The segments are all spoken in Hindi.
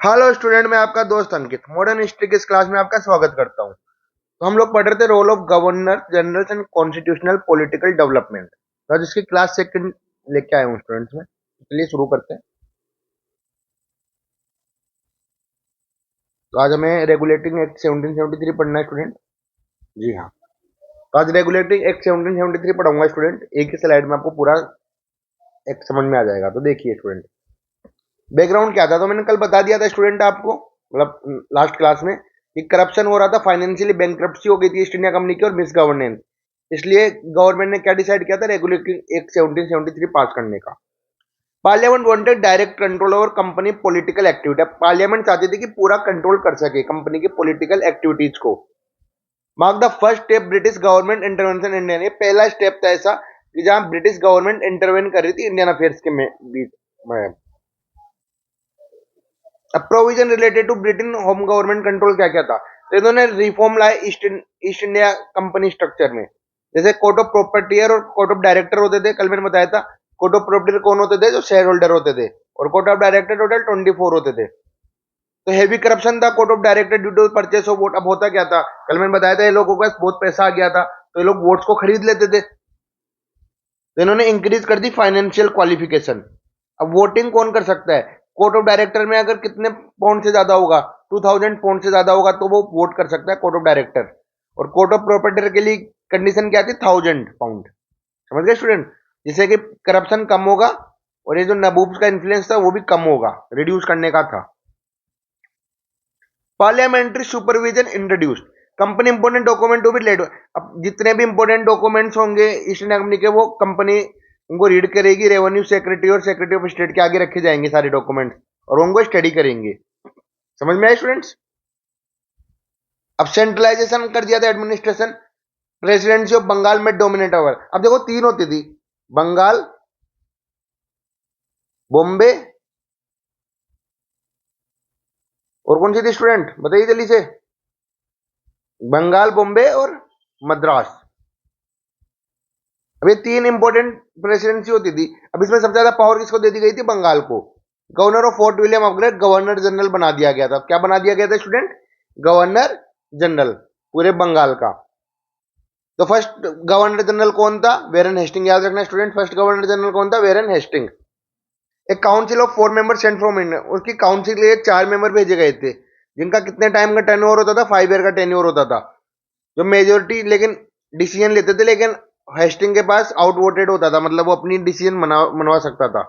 हेलो स्टूडेंट, मैं आपका दोस्त अंकित मॉडर्न हिस्ट्री की इस क्लास में आपका स्वागत करता हूं। तो हम लोग पढ़ रहे थे role of governor generals and constitutional political development. तो आज इसकी क्लास सेकंड लेके आए हूँ स्टूडेंट्स में। चलिए शुरू करते हैं। तो आज हमें रेगुलेटिंग एक्ट 1773 पढ़ना है स्टूडेंट। जी हाँ। तो आज रेगुलेटिंग एक्ट 1773 पढ़ाऊंगा स्टूडेंट। एक ही स्लाइड में आपको पूरा एक समझ में आ जाएगा। तो देखिए स्टूडेंट, बैकग्राउंड क्या था। तो मैंने कल बता दिया था स्टूडेंट आपको, मतलब लास्ट क्लास में, कि करप्शन हो रहा था, फाइनेंशियली बैंकरप्सी हो गई थी ईस्ट इंडिया कंपनी की और मिस गवर्नेंस। इसलिए गवर्नमेंट ने क्या डिसाइड किया था, रेगुलेटिंग एक्ट 1773 पास करने का। Parliament wanted direct control over company political activity. Parliament चाहती थी कि पूरा कंट्रोल कर सके कंपनी की पॉलिटिकल एक्टिविटीज को। Mark the first step British government intervention India. ये पहला स्टेप था ऐसा कि जहां ब्रिटिश गवर्नमेंट इंटरवेन कर रही थी इंडियन अफेयर्स के बीच में। अब provision related to Britain home government control क्या क्या था। तो इन्होंने रिफॉर्म लाए ईस्ट इंडिया कंपनी स्ट्रक्चर में। जैसे कोर्ट ऑफ प्रॉपर्टीयर और कोर्ट ऑफ डायरेक्टर होते थे। कल मैंने बताया था कोर्ट ऑफ प्रॉपर्टीयर कौन होते थे, जो शेयर होल्डर होते थे, और कोर्ट ऑफ डायरेक्टर टोटल 24 होते थे। तो हेवी करप्शन था court of director due to purchase of vote. अब होता क्या था, कल मैंने बताया था, ये लोगों के पास बहुत पैसा आ गया था तो ये लोग वोट्स को खरीद लेते थे। तो इन्होंने इंक्रीज कर दी फाइनेंशियल क्वालिफिकेशन। अब वोटिंग कौन कर सकता है, कोर्ट ऑफ डायरेक्टर में अगर कितने पाउंड से ज्यादा होगा, 2000 पाउंड से ज्यादा होगा तो वो वोट कर सकता है कोर्ट ऑफ डायरेक्टर। और कोर्ट ऑफ प्रॉपर्टी के लिए कंडीशन क्या थी, 1000 पाउंड। समझ गए स्टूडेंट। जिससे कि करप्शन कम होगा और ये जो नबूब्स का इन्फ्लुएंस था वो भी कम होगा, रिड्यूस करने का था। Parliamentary supervision introduced. Company important document to be laid. अब जितने भी इंपोर्टेंट डॉक्यूमेंट्स होंगे ईस्ट इंडिया कंपनी के, वो कंपनी उनको रीड करेगी। रेवेन्यू सेक्रेटरी और सेक्रेटरी ऑफ स्टेट के आगे रखे जाएंगे सारे डॉक्यूमेंट्स और उनको स्टडी करेंगे। समझ में आए स्टूडेंट्स। अब सेंट्रलाइजेशन कर दिया था एडमिनिस्ट्रेशन। प्रेसिडेंसी ऑफ बंगाल में डोमिनेट ओवर। अब देखो तीन होती थी, बंगाल, बॉम्बे, और कौन सी थी स्टूडेंट बताइए जल्दी से। बंगाल, बॉम्बे और मद्रास। अब ये तीन इंपॉर्टेंट प्रेसिडेंसी होती थी। अब इसमें सबसे ज्यादा पावर किसको दे दी गई थी, बंगाल को। Governor of fort William upgrade governor general बना दिया गया था। क्या बना दिया गया था स्टूडेंट, गवर्नर जनरल पूरे बंगाल का। तो फर्स्ट गवर्नर जनरल कौन था, वेरन हेस्टिंग। याद रखना स्टूडेंट, फर्स्ट गवर्नर जनरल कौन था, वेरन हेस्टिंग। एक council of 4 member Saint from India. उसकी काउंसिल के लिए 4 मेंबर भेजे गए थे, जिनका कितने टाइम का टेन्योर होता था, 5 ईयर का टेन्योर होता था। जो मेजोरिटी लेकिन डिसीजन लेते थे, लेकिन हेस्टिंग के पास आउट वोटेड होता था, मतलब वो अपनी डिसीजन मनवा सकता था।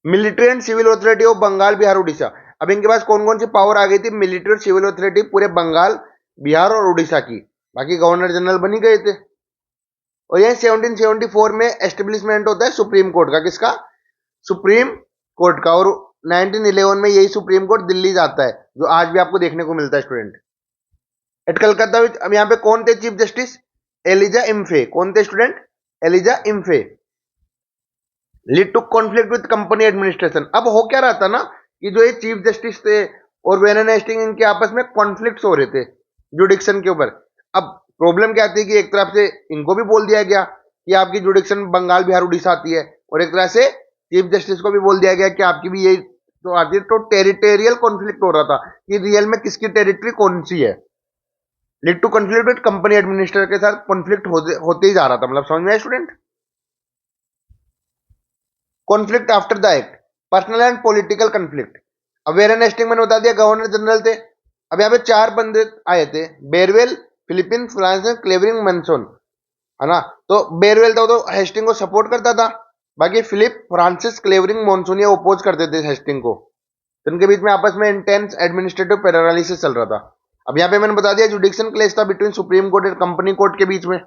Military and civil authority of Bengal, Bihar, Orissa. अब इनके पास कौन कौन सी पावर आ गई थी, मिलिट्री और सिविल अथॉरिटी पूरे बंगाल, बिहार और उड़ीसा की। बाकी गवर्नर जनरल बनी गए थे। और यही 1774 में एस्टेब्लिशमेंट होता है सुप्रीम कोर्ट का। किसका, सुप्रीम कोर्ट का। और 1911 में यही सुप्रीम कोर्ट दिल्ली जाता है, जो आज भी आपको देखने को मिलता है स्टूडेंट। एट कलकत्ता विच। अब यहाँ पे कौन थे चीफ जस्टिस, एलिजा इम्फे। कौन थे student, Elijah Impey. Lead to conflict with company administration. अब हो क्या रहा था ना, कि जो ये चीफ जस्टिस थे और वेरन हेस्टिंग, इनके आपस में कॉन्फ्लिक्ट्स हो रहे थे जुडिक्शन के ऊपर। अब प्रॉब्लम क्या थी कि एक तरफ से इनको भी बोल दिया गया कि आपकी जुडिक्शन बंगाल, बिहार, उड़ीसा आती है, और एक तरह से चीफ जस्टिस को भी बोल दिया गया कि आपकी भी यही तो आती है। तो टेरिटोरियल कॉन्फ्लिक्ट हो रहा था कि रियल में किसकी टेरिटरी कौन सी है। Lead to conflict with company administrator के साथ कॉन्फ्लिक्ट होते ही जा रहा था। मतलब समझ में आया student. Conflict after the act, personal and political conflict. अब वेरन हेस्टिंग मैंने बता दिया गवर्नर जनरल थे। अब यहाँ पे 4 बंदे आए थे, बेरवेल, फिलिपिन, फ्रांस, क्लेवरिंग, मनसोन, है ना। तो बेरवेल था तो हेस्टिंग को सपोर्ट करता था। बाकी फिलिप, फ्रांसिस, क्लेवरिंग, मॉनसून ये अपोज करते थे हेस्टिंग को। तो इनके बीच में आपस में इंटेंस एडमिनिस्ट्रेटिव पैरालिसिस चल रहा था। अब यहाँ पे मैंने बता दिया जुडिक्शन क्लेश था बिटवीन सुप्रीम कोर्ट और कंपनी कोर्ट के बीच में।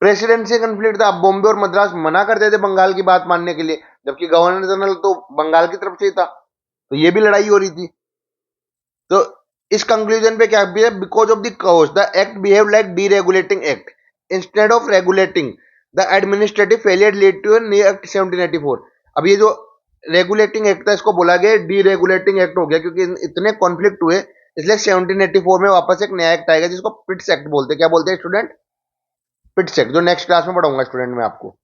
प्रेसिडेंसी कंफ्लिक्ट था। बॉम्बे और मद्रास मना करते थे बंगाल की बात मानने के लिए, जबकि गवर्नर जनरल तो बंगाल की तरफ से ही था। तो ये भी लड़ाई हो रही थी। तो इस कंक्लूजन पे क्या भी है, because of the cause the act behave like deregulating act instead of regulating the administrative failure lead to new act 1784। अब ये जो रेगुलेटिंग एक्ट था, इसको बोला गया डीरेगुलेटिंग एक्ट हो गया, क्योंकि इतने कॉन्फ्लिक्ट हुए, इसलिए 1784 में वापस एक नया एक्ट आएगा जिसको पिट्स एक्ट बोलते हैं। क्या बोलते हैं स्टूडेंट, पिट्स एक्ट, जो नेक्स्ट क्लास में पढ़ाऊंगा स्टूडेंट में आपको।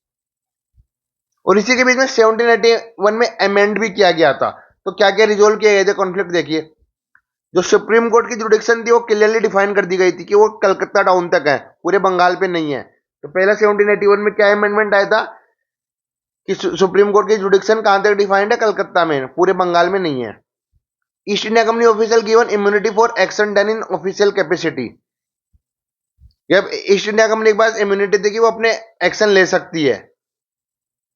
और इसी के बीच में 1781 में अमेंड भी किया गया था। तो क्या क्या रिजोल्व किए गए थे कॉन्फ्लिक्ट देखिए। जो सुप्रीम कोर्ट की जुडिक्शन थी वो क्लियरली डिफाइन कर दी गई थी कि वो कलकत्ता टाउन तक है, पूरे बंगाल पे नहीं है। तो पहला 1781 में क्या अमेंडमेंट आया था कि सुप्रीम कोर्ट की जुडिक्शन कहां तक डिफाइंड है, कलकत्ता में, पूरे बंगाल में नहीं है। East India company official given immunity for action done in official capacity. जब ईस्ट इंडिया कंपनी के पास इम्यूनिटी थी कि वो अपने एक्शन ले सकती है।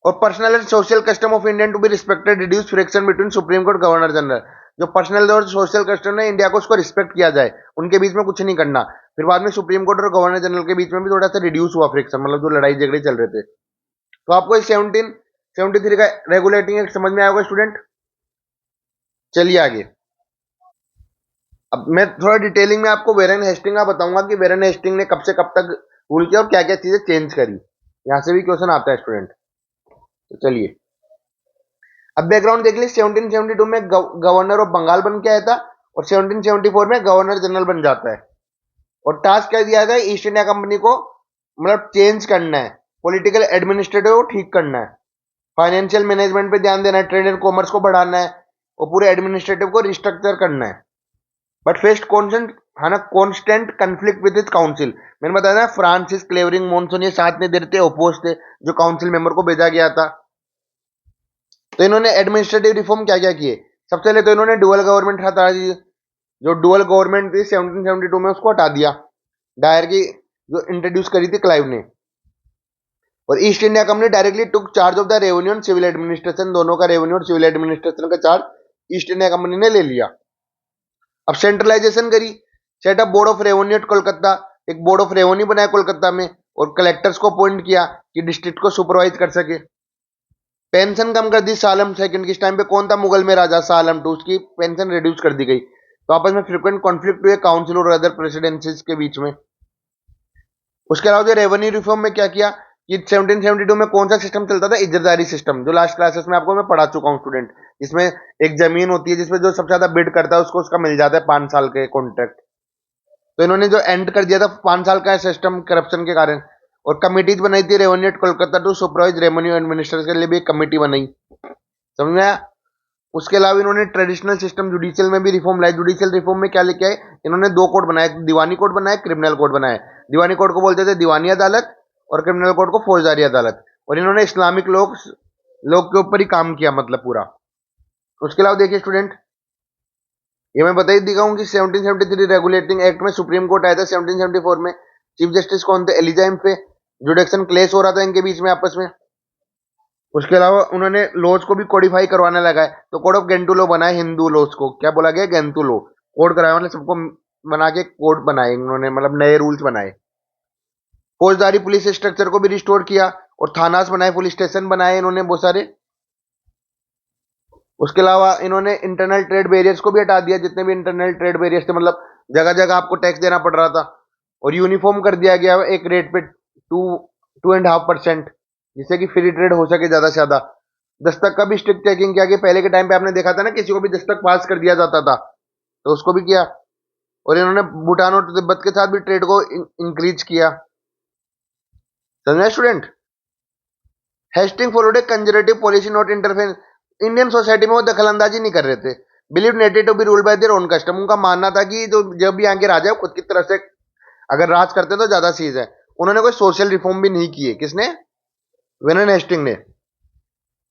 और personal and social custom of Indian to be respected, reduce friction between supreme court governor general. जो पर्सनल और सोशल कस्टम है इंडिया को उसको रिस्पेक्ट किया जाए, उनके बीच में कुछ नहीं करना। फिर बाद में सुप्रीम कोर्ट और गवर्नर जनरल के बीच में भी थोड़ा सा रिड्यूस हुआ फ्रिक्शन, मतलब जो लड़ाई झगड़े चल रहे थे। तो आपको 1773 का रेगुलेटिंग एक्ट समझ में आएगा स्टूडेंट। चलिए आगे। अब मैं थोड़ा डिटेलिंग में आपको वेरेन हेस्टिंग का बताऊंगा कि वेरेन हेस्टिंग ने कब से कब तक रूल किया और क्या क्या चीजें चेंज करी। यहां से भी क्वेश्चन आता है स्टूडेंट। तो चलिए अब बैकग्राउंड देख लीजिए। 1772 में गवर्नर ऑफ बंगाल बन के आया था और 1774 में गवर्नर जनरल बन जाता है। और टास्क क्या दिया था, ईस्ट इंडिया कंपनी को मतलब चेंज करना है, पॉलिटिकल एडमिनिस्ट्रेटिव को ठीक करना है, फाइनेंशियल मैनेजमेंट पे ध्यान देना है, ट्रेड एंड कॉमर्स को बढ़ाना है और पूरे एडमिनिस्ट्रेटिव को रिस्ट्रक्चर करना है। बट फेस्ट कॉन्स्टेंट है ना, कॉन्स्टेंट कंफ्लिक्ट विद काउंसिल। मैंने बताया ना, फ्रांसिस क्लेवरिंग मॉनसून ये साथ में देते ओपोज थे, जो काउंसिल मेंबर को भेजा गया था। तो इन्होंने एडमिनिस्ट्रेटिव रिफॉर्म क्या क्या किए। सबसे पहले तो इन्होंने डुअल गवर्नमेंट हटा दी। जो डुअल गवर्नमेंट थी 1772 में, उसको हटा दिया। डायर की जो इंट्रोड्यूस करी थी क्लाइव ने। और East India Company directly took charge of the revenue and civil administration, दोनों का रेवेन्यू और सिविल एडमिनिस्ट्रेशन का चार्ज ईस्ट इंडिया कंपनी ने ले लिया। अब सेंट्रलाइजेशन करी, setup board of revenue at Kolkata, एक बोर्ड ऑफ रेवेन्यू बनाया कोलकाता में और कलेक्टर्स को अपॉइंट किया कि डिस्ट्रिक्ट को सुपरवाइज कर सके। पेंशन कम कर दी सालम सेकंड की। इस टाइम पे कौन था मुगल में राजा, सालम टू, उसकी पेंशन रिड्यूस कर दी गई। तो आपस में फ्रीक्वेंट कॉन्फ्लिक्ट हुए काउंसिल और अदर प्रेसिडेंसीज के बीच में। उसके अलावा रेवेन्यू रिफॉर्म में क्या किया कि 1772 में कौन सा सिस्टम चलता था, इज्जतदारी सिस्टम, जो लास्ट क्लासेस में आपको मैं पढ़ा चुका हूँ स्टूडेंट। इसमें एक जमीन होती है जिसमें जो सबसे ज्यादा बिड करता है उसको उसका मिल जाता है 5 साल के कॉन्ट्रैक्ट। तो इन्होंने जो एंड कर दिया था 5 साल का सिस्टम करप्शन के कारण। और कमिटीज बनाई थी revenue at Kolkata to supervise revenue administration के लिए भी एक कमेटी बनाई। समझ में आया। उसके अलावा इन्होंने ट्रेडिशनल सिस्टम जुडिशियल में भी रिफॉर्म लाए। जुडिशियल रिफॉर्म में क्या लेके आए, इन्होंने 2 कोड बनाए, दीवानी कोड बनाए, क्रिमिनल कोड बनाए। दीवानी कोड को बोलते थे दीवानी अदालत और क्रिमिनल कोड को फौजदारी अदालत। और इन्होंने इस्लामिक लोग के ऊपर ही काम किया, मतलब पूरा। उसके अलावा देखिए स्टूडेंट, ये मैं बता ही दिखा हूं कि 1773 रेगुलेटिंग एक्ट में सुप्रीम कोर्ट आया था 1774 में। चीफ जस्टिस कौन थे, एलिजा पे। जुडिक्शन क्लेश हो रहा था इनके बीच में आपस में। उसके अलावा उन्होंने लॉज को भी कोडिफाई करवाने लगा है। तो कोड ऑफ गेंटू लॉ बनाए हिंदू लॉज को, क्या बोला गया, गेंटू लॉ। कोड कराया मतलब सबको बना के कोड बनाए उन्होंने, मतलब नए रूल्स बनाए। फौजदारी पुलिस स्ट्रक्चर को भी रिस्टोर किया और थानास बनाए, पुलिस स्टेशन बनाए इन्होंने बहुत सारे। उसके अलावा इन्होंने इंटरनल ट्रेड बैरियर्स को भी हटा दिया, जितने भी इंटरनल ट्रेड बैरियर्स थे, मतलब जगह जगह आपको टैक्स देना पड़ रहा था। और यूनिफॉर्म कर दिया गया एक रेट पे 2.5%, जिससे कि फ्री ट्रेड हो सके ज्यादा से ज्यादा। दस्तक का भी स्ट्रिक्ट चेकिंग किया गया। पहले के टाइम पे आपने देखा था ना, किसी को भी दस्तक पास कर दिया जाता था, तो उसको भी किया। और इन्होंने भूटान और तिब्बत के साथ भी ट्रेड को इंक्रीज किया। समझे student. Hasting followed a conservative policy not interference. Indian society में वो दखल अंदाजी नहीं कर रहे थे। Believe needed to be ruled by their own custom. उनका मानना था कि जो जब भी यहाँ के राजा खुद की तरफ से अगर राज करते तो ज्यादा चीज है। उन्होंने कोई सोशल रिफॉर्म भी नहीं किए। किसने, वेरेन हेस्टिंग ने।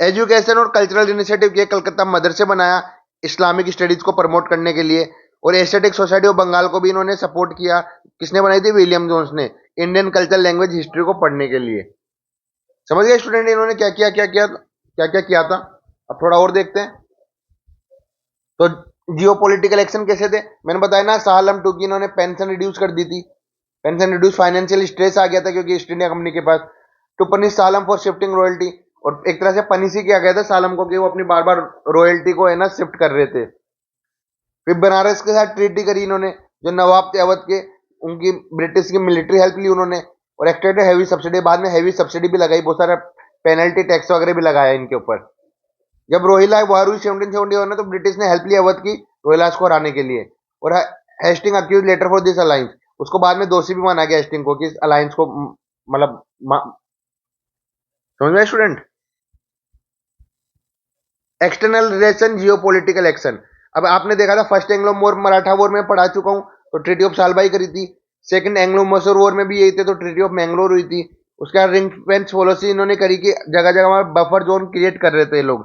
एजुकेशन और कल्चरल इनिशिएटिव किए, कलकत्ता मदरसे बनाया इस्लामिक स्टडीज को प्रमोट करने के लिए। और एस्थेटिक सोसाइटी ऑफ बंगाल को भी इन्होंने सपोर्ट किया। किसने बनाई थी, विलियम जोन्स ने, इंडियन कल्चर लैंग्वेज हिस्ट्री को पढ़ने के लिए। समझ गए स्टूडेंट, इन्होंने क्या किया क्या किया क्या क्या किया था। अब थोड़ा और देखते हैं। तो जियो पॉलिटिकल एक्शन कैसे थे, मैंने बताया ना, शाह आलम टू की इन्होंने पेंशन रिड्यूस कर दी थी। पेंशन रिड्यूस, फाइनेंशियल स्ट्रेस आ गया था क्योंकि ईस्ट इंडिया कंपनी के पास। To punish Shah Alam for shifting royalty. और एक तरह से पनिश ही किया गया था सालम को कि वो अपनी बार बार रॉयल्टी को है ना शिफ्ट कर रहे थे। फिर बनारस के साथ ट्रीटी करी इन्होंने, जो नवाब थे अवध के, उनकी ब्रिटिश की मिलिट्री हेल्प ली उन्होंने। और एक्सटेंडेड हैवी सब्सिडी, बाद में हैवी सब्सिडी भी लगाई, बहुत सारा पेनल्टी टैक्स वगैरह भी लगाया इनके ऊपर। जब रोहिला वार हुई 1771 में, तो ब्रिटिश ने हेल्प ली अवध की रोहिलास को हराने के लिए। और Hasting accuse letter for this alliance. उसको बाद में दोषी भी माना गया हेस्टिंग को कि इस अलायंस को मतलब समझ में student. External relation, geopolitical action. अब आपने देखा था फर्स्ट एंग्लो मराठा वॉर में पढ़ा चुका हूं, तो ट्रीटी ऑफ सालबाई करी थी। सेकंड एंग्लो मैसूर वॉर में भी यही थे, तो ट्रीटी ऑफ मैंगलोर हुई थी। उसके बाद रिंग फेंस पॉलिसी इन्होंने करी कि जगह जगह बफर जोन क्रिएट कर रहे थे लोग,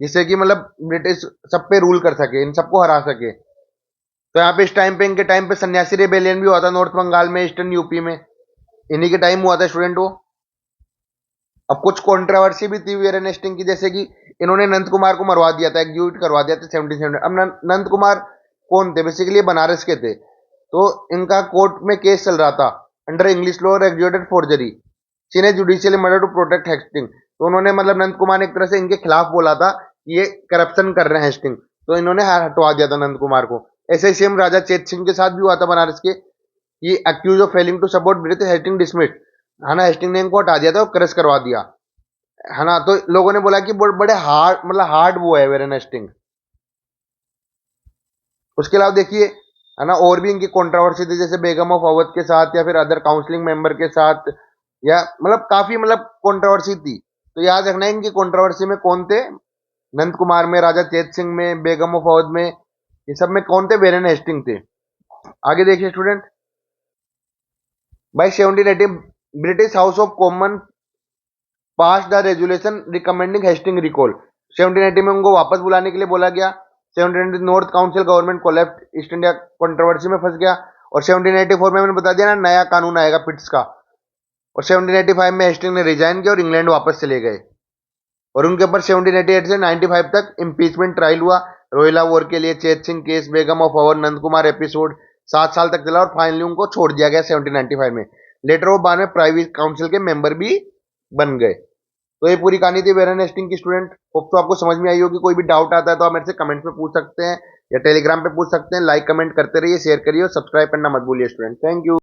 जिससे कि मतलब ब्रिटिश सब पे रूल कर सके, इन सबको हरा सके। तो यहाँ पे इस टाइम पे, इनके टाइम पे सन्यासी रेबेलियन भी हुआ था नॉर्थ बंगाल में, ईस्टर्न यूपी में, इन्हीं के टाइम हुआ था स्टूडेंट वो। अब कुछ कंट्रोवर्सी भी थी वेरन हेस्टिंग की, जैसे कि इन्होंने नंद कुमार को मरवा दिया था, एग्जीक्यूट करवा दिया था 1770। अब नंद कुमार कौन थे? बेसिकली बनारस के थे। तो इनका कोर्ट में केस चल रहा था अंडर इंग्लिश लॉ और एग्जीक्यूटेड फोर्जरी, चीन judicial murder to protect Hasting. तो उन्होंने मतलब नंद कुमार ने एक तरह से इनके खिलाफ बोला था कि ये करप्शन कर रहे हैं हेस्टिंग, तो इन्होंने हटवा दिया था नंद कुमार को। ऐसे ही सेम राजा चेत सिंह के साथ भी हुआ था बनारस के, ये accuse of failing to support British, Hasting dismissed, है ना, हेस्टिंग ने इनको हटा दिया था और क्रश करवा दिया, है ना। तो लोगों ने बोला कि बड़े हार्ड, मतलब हार्ड वो है वेरन हेस्टिंग। उसके अलावा देखिए, है ना, और भी इनकी कंट्रोवर्सी थी, जैसे बेगम ऑफ अवध के साथ या फिर अदर काउंसलिंग मेंबर के साथ, या मतलब काफी मतलब कंट्रोवर्सी थी। तो याद रखना है इनकी कंट्रोवर्सी में कौन थे, नंद कुमार में, राजा चेत सिंह में, बेगम ऑफ अवध में, ये सब में कौन थे? वेरन हेस्टिंग थे। आगे देखिए student, by 1780 British House of Common pass the resolution recommending Hasting recall. 1780 में उनको वापस बुलाने के लिए बोला गया। 1780 north council government collapse, east India controversy में फंस गया। और 1784 में मैंने बता दिया ना, नया कानून आएगा पिट्स का। और 1785 में हेस्टिंग ने रिजाइन किया और इंग्लैंड वापस चले गए। और उनके ऊपर 1788 से 95 तक इम्पीचमेंट ट्रायल हुआ, रोहिला वॉर के लिए, चेत Singh case, Begum of our, Nand Kumar episode, 7 साल तक चला और फाइनली उनको छोड़ दिया गया 1795 में। लेटर वो बाद में प्राइवेट काउंसिल के मेंबर भी बन गए। तो ये पूरी कहानी थी वेरन हेस्टिंग की स्टूडेंट। होप तो आपको समझ में आई होगी। कोई भी डाउट आता है तो आप मेरे से कमेंट्स में पूछ सकते हैं या टेलीग्राम पे पूछ सकते हैं। लाइक कमेंट करते रहिए, शेयर करिए और सब्सक्राइब करना मत भूलिए स्टूडेंट। Thank you.